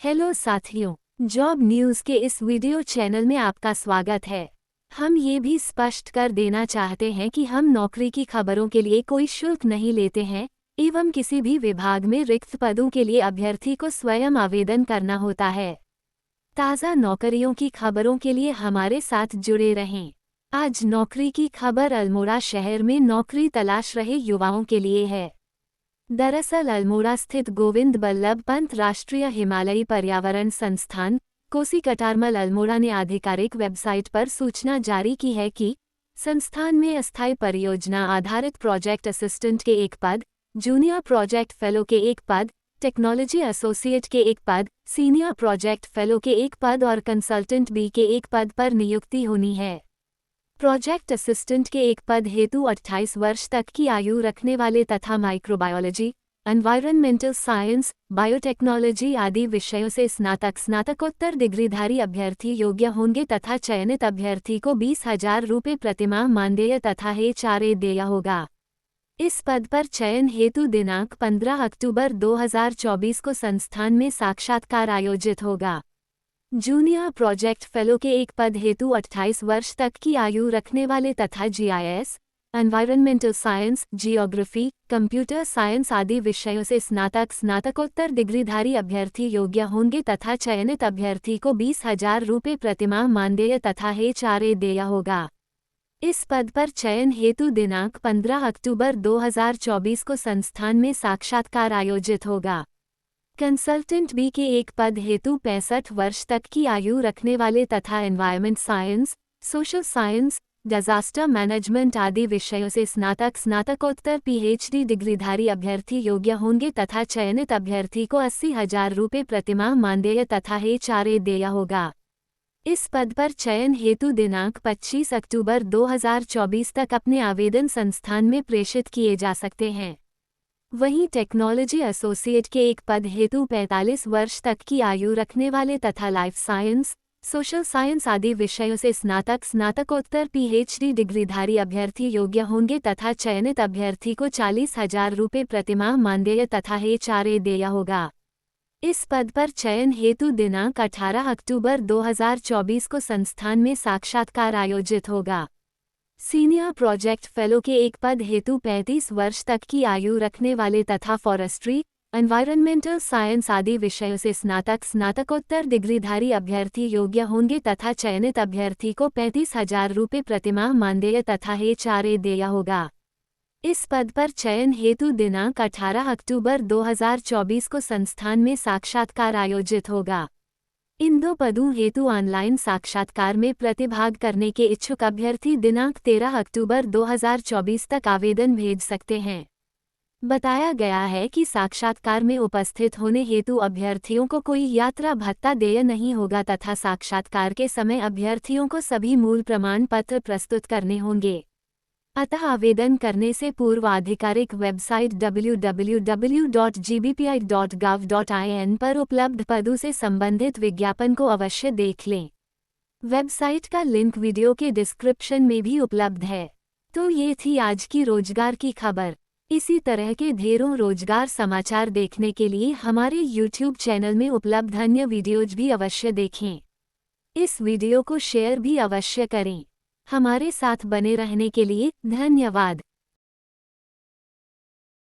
Hello साथियों, job news के इस वीडियो चैनल में आपका स्वागत है। हम ये भी स्पष्ट कर देना चाहते हैं कि हम नौकरी की खबरों के लिए कोई शुल्क नहीं लेते हैं एवं किसी भी विभाग में रिक्त पदों के लिए अभ्यर्थी को स्वयं आवेदन करना होता है। ताज़ा नौकरियों की खबरों के लिए हमारे साथ जुड़े रहें। आज नौकरी की खबर अल्मोड़ा शहर में नौकरी तलाश रहे युवाओं के लिए है। दरअसल अल्मोड़ा स्थित गोविंद बल्लभ पंत राष्ट्रीय हिमालयी पर्यावरण संस्थान कोसी कटारमल अल्मोड़ा ने आधिकारिक वेबसाइट पर सूचना जारी की है कि संस्थान में अस्थायी परियोजना आधारित प्रोजेक्ट असिस्टेंट के एक पद, जूनियर प्रोजेक्ट फेलो के एक पद, टेक्नोलॉजी एसोसिएट के एक पद, सीनियर प्रोजेक्ट फेलो के एक पद और कंसल्टेंट बी के एक पद पर नियुक्ति होनी है। प्रोजेक्ट असिस्टेंट के एक पद हेतु 28 वर्ष तक की आयु रखने वाले तथा माइक्रोबायोलॉजी, एनवायरनमेंटल साइंस, बायोटेक्नोलॉजी आदि विषयों से स्नातकोत्तर डिग्रीधारी अभ्यर्थी योग्य होंगे तथा चयनित अभ्यर्थी को 20,000 रुपये प्रतिमाह मानदेय तथा HRA देय होगा। इस पद पर चयन हेतु दिनांक 15 अक्टूबर 2024 को संस्थान में साक्षात्कार आयोजित होगा। जूनियर प्रोजेक्ट फेलो के एक पद हेतु 28 वर्ष तक की आयु रखने वाले तथा GIS, environmental science, geography, computer science आदि विषयों से स्नातकोत्तर डिग्रीधारी अभ्यर्थी योग्य होंगे तथा चयनित अभ्यर्थी को 20,000 रुपये प्रतिमाह मानदेय तथा HRA देय होगा। इस पद पर चयन हेतु दिनांक 15 अक्टूबर 2024 को संस्थान में साक्षात्कार आयोजित होगा। कंसल्टेंट बी के एक पद हेतु 65 वर्ष तक की आयु रखने वाले तथा environment science, social science, disaster management आदि विषयों से स्नातकोत्तर PhD डिग्रीधारी अभ्यर्थी योग्य होंगे तथा चयनित अभ्यर्थी को 80,000 रुपये प्रतिमाह मानदेय तथा HRA देय होगा। इस पद पर चयन हेतु दिनांक 25 अक्टूबर 2024 तक अपने आवेदन संस्थान में प्रेषित किए जा सकते हैं। वहीं टेक्नोलॉजी एसोसिएट के एक पद हेतु 45 वर्ष तक की आयु रखने वाले तथा लाइफ साइंस, सोशल साइंस आदि विषयों से स्नातकोत्तर PhD डिग्रीधारी अभ्यर्थी योग्य होंगे तथा चयनित अभ्यर्थी को 40,000 रुपये प्रतिमाह मानदेय तथा HRA देय होगा। इस पद पर चयन हेतु दिनांक 18 अक्टूबर 2024 को संस्थान में साक्षात्कार आयोजित होगा। सीनियर प्रोजेक्ट फेलो के एक पद हेतु 35 वर्ष तक की आयु रखने वाले तथा फॉरेस्ट्री, एनवायरनमेंटल साइंस आदि विषयों से स्नातकोत्तर डिग्रीधारी अभ्यर्थी योग्य होंगे तथा चयनित अभ्यर्थी को 35,000 रुपये प्रतिमाह मानदेय तथा HRA देय होगा। इस पद पर चयन हेतु दिनांक 18 अक्टूबर 2024 को संस्थान में साक्षात्कार आयोजित होगा। इन दो पदों हेतु ऑनलाइन साक्षात्कार में प्रतिभाग करने के इच्छुक अभ्यर्थी दिनांक 13 अक्टूबर 2024 तक आवेदन भेज सकते हैं। बताया गया है कि साक्षात्कार में उपस्थित होने हेतु अभ्यर्थियों को कोई यात्रा भत्ता देय नहीं होगा तथा साक्षात्कार के समय अभ्यर्थियों को सभी मूल प्रमाण पत्र प्रस्तुत करने होंगे। अतः आवेदन करने से पूर्व आधिकारिक वेबसाइट www.gbpi.gov.in पर उपलब्ध पदों से संबंधित विज्ञापन को अवश्य देख लें। वेबसाइट का लिंक वीडियो के डिस्क्रिप्शन में भी उपलब्ध है। तो ये थी आज की रोजगार की खबर। इसी तरह के ढेरों रोजगार समाचार देखने के लिए हमारे YouTube चैनल में उपलब्ध अन्य वीडियोज भी अवश्य देखें। इस वीडियो को शेयर भी अवश्य करें। हमारे साथ बने रहने के लिए धन्यवाद।